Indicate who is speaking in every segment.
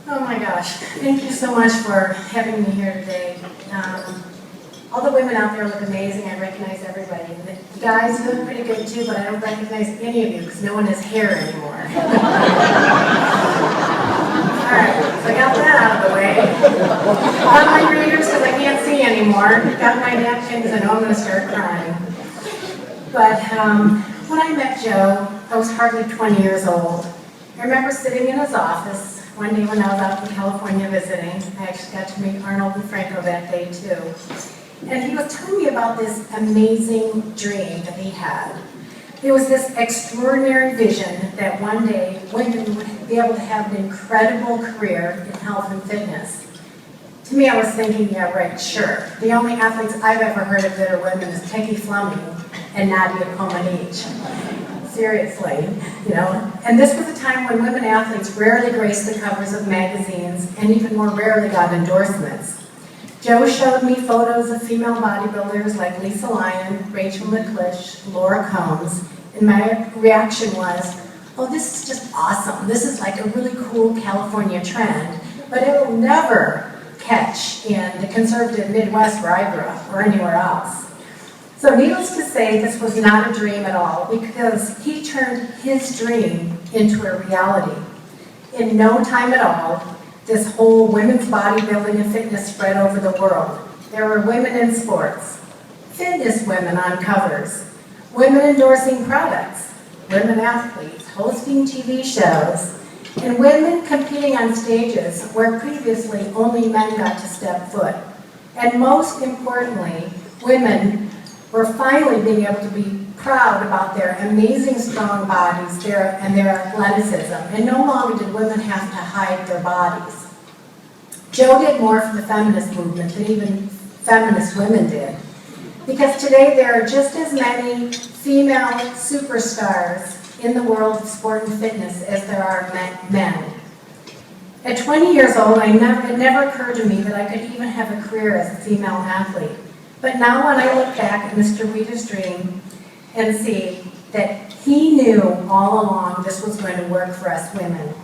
Speaker 1: Oh my gosh, thank you so much for having me here today. All the women out there look amazing. I recognize everybody. And the guys look pretty good too, but I don't recognize any of you because no one has hair anymore. Alright, so I got that out of the way. On my readers because I can't see anymore. Got my napkin because I know I'm going to start crying. But when I met Joe, I was hardly 20 years old. I remember sitting in his office one day when I was out in California visiting. I actually got to meet Arnold and Franco that day too. And he was telling me about this amazing dream that he had. It was this extraordinary vision that one day women would be able to have an incredible career in health and fitness. To me, I was thinking, yeah, right, sure. The only athletes I've ever heard of that are women is Peggy Fleming and Nadia Comaneci. Seriously, you know. And this was a time when women athletes rarely graced the covers of magazines and even more rarely got endorsements. Joe showed me photos of female bodybuilders like Lisa Lyon, Rachel McClish, Laura Combs, and my reaction was, oh, this is just awesome. This is like a really cool California trend, but it will never catch in the conservative Midwest where I grew up or anywhere else. So needless to say, this was not a dream at all because he turned his dream into a reality. In no time at all, this whole women's bodybuilding and fitness spread over the world. There were women in sports, fitness women on covers, women endorsing products, women athletes hosting TV shows, and women competing on stages where previously only men got to step foot. And most importantly, women were finally being able to be proud about their amazing strong bodies and their athleticism, and no longer did women have to hide their bodies. Joe did more for the feminist movement than even feminist women did, because today there are just as many female superstars in the world of sport and fitness as there are men. At 20 years old, it never occurred to me that I could even have a career as a female athlete. But now when I look back at Mr. Weider's dream and see that he knew all along this was going to work for us women.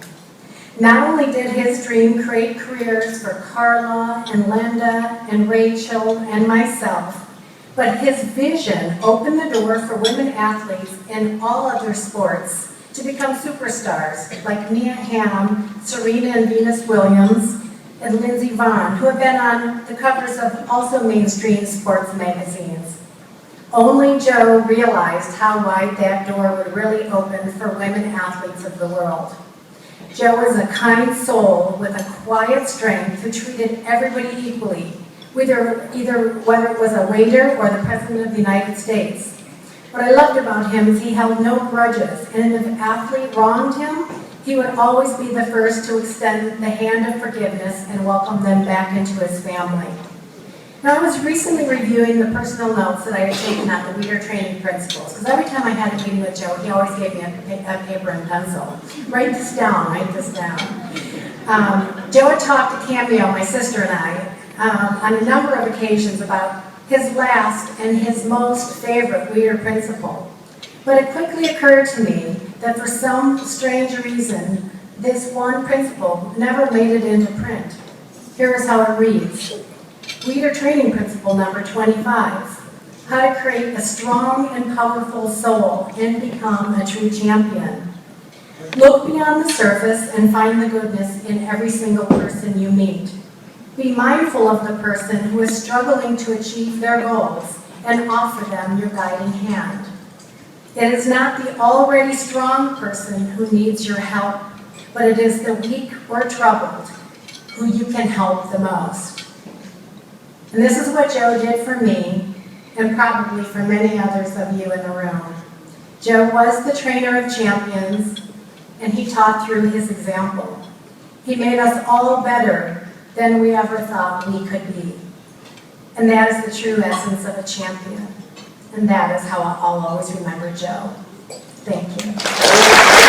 Speaker 1: Not only did his dream create careers for Carla and Linda and Rachel and myself, but his vision opened the door for women athletes in all other sports to become superstars like Mia Hamm, Serena and Venus Williams, and Lindsey Vonn, who have been on the covers of also mainstream sports magazines. Only Joe realized how wide that door would really open for women athletes of the world. Joe was a kind soul with a quiet strength who treated everybody equally, whether it was a Weider or the President of the United States. What I loved about him is he held no grudges, and if an athlete wronged him, he would always be the first to extend the hand of forgiveness and welcome them back into his family. Now, I was recently reviewing the personal notes that I had taken on the Weider training principles, because every time I had a meeting with Joe, he always gave me a paper and pencil. Write this down, write this down. Joe had talked to Cameo, my sister and I, on a number of occasions about his last and his most favorite Weider principle. But it quickly occurred to me that for some strange reason, this one principle never made it into print. Here is how it reads. Weider training principle number 25, how to create a strong and powerful soul and become a true champion. Look beyond the surface and find the goodness in every single person you meet. Be mindful of the person who is struggling to achieve their goals and offer them your guiding hand. It is not the already strong person who needs your help, but it is the weak or troubled who you can help the most. And this is what Joe did for me, and probably for many others of you in the room. Joe was the trainer of champions, and he taught through his example. He made us all better than we ever thought we could be. And that is the true essence of a champion. And that is how I'll always remember Joe. Thank you.